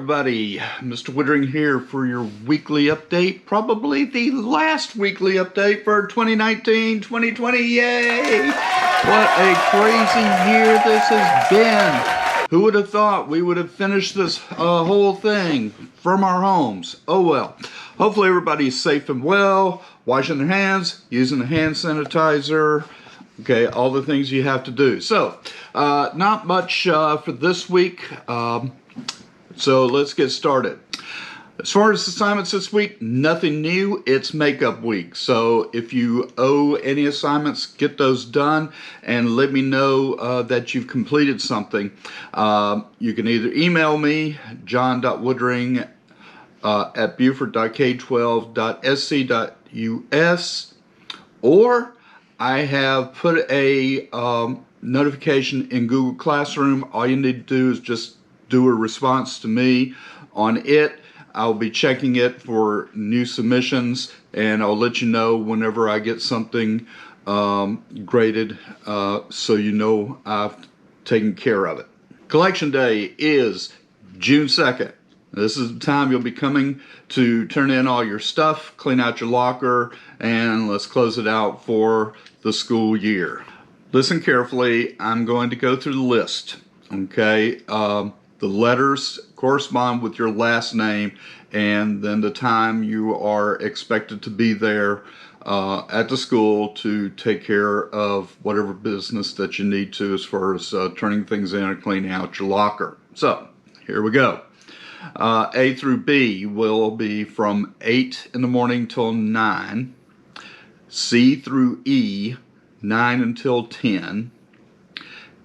everybody, Mr. Woodring here for your weekly update, probably the last weekly update for 2019-2020. Yay! What a crazy year this has been. Who would have thought we would have finished this whole thing from our homes? Oh well. Hopefully everybody's safe and well, washing their hands, using the hand sanitizer. Okay, all the things you have to do. So, not much for this week. So let's get started. As far as assignments this week, nothing new. It's makeup week. So if you owe any assignments, get those done and let me know that you've completed something. You can either email me, john.woodring at buford.k12.sc.us, or I have put a notification in Google Classroom. All you need to do is just do a response to me on it. I'll be checking it for new submissions, and I'll let you know whenever I get something graded, so you know I've taken care of it. Collection day is June 2nd. This is the time you'll be coming to turn in all your stuff, clean out your locker, and let's close it out for the school year. Listen carefully. I'm going to go through the list, okay? The letters correspond with your last name and then the time you are expected to be there at the school to take care of whatever business that you need to as far as turning things in and cleaning out your locker. So, here we go. A through B will be from 8 in the morning till 9. C through E, 9 until 10.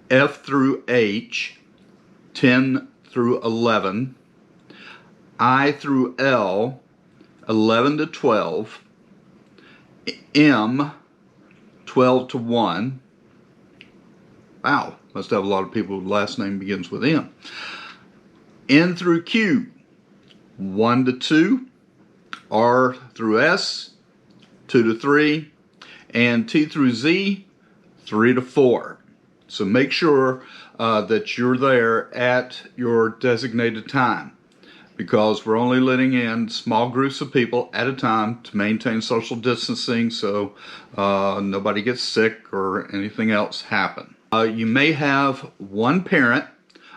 F through H, 10 through 11. I through L, 11 to 12. M, 12 to 1. Wow, must have a lot of people whose last name begins with M. N through Q, 1 to 2. R through S, 2 to 3. And T through Z, 3 to 4. So make sure that you're there at your designated time, because we're only letting in small groups of people at a time to maintain social distancing so nobody gets sick or anything else happen. You may have one parent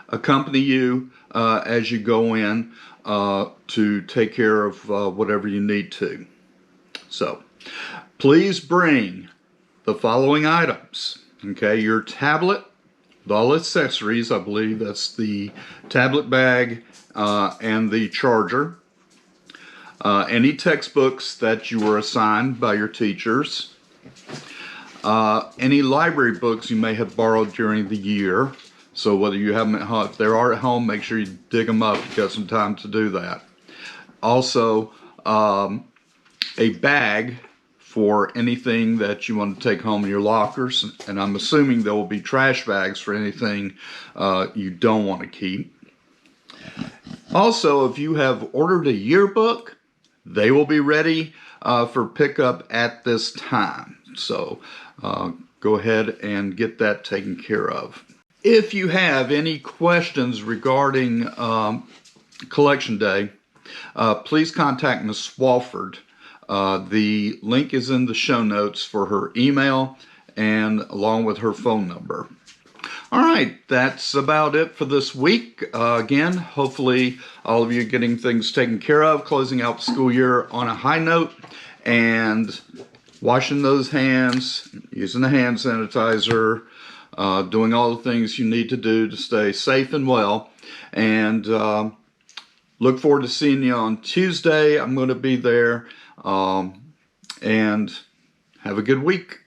accompany you as you go in to take care of whatever you need to. So please bring the following items. Okay, your tablet with all accessories. I believe that's the tablet bag and the charger. Any textbooks that you were assigned by your teachers. Any library books you may have borrowed during the year. So whether you have them at home, if they are at home, make sure you dig them up. You've got some time to do that. Also, a bag for anything that you want to take home in your lockers. And I'm assuming there will be trash bags for anything you don't want to keep. Also, if you have ordered a yearbook, they will be ready for pickup at this time. So go ahead and get that taken care of. If you have any questions regarding Collection Day, please contact Ms. Swafford. The link is in the show notes for her email and along with her phone number. All right, that's about it for this week. Again, hopefully all of you are getting things taken care of, closing out the school year on a high note, and washing those hands, using the hand sanitizer, doing all the things you need to do to stay safe and well. And look forward to seeing you on Tuesday. I'm going to be there. And have a good week.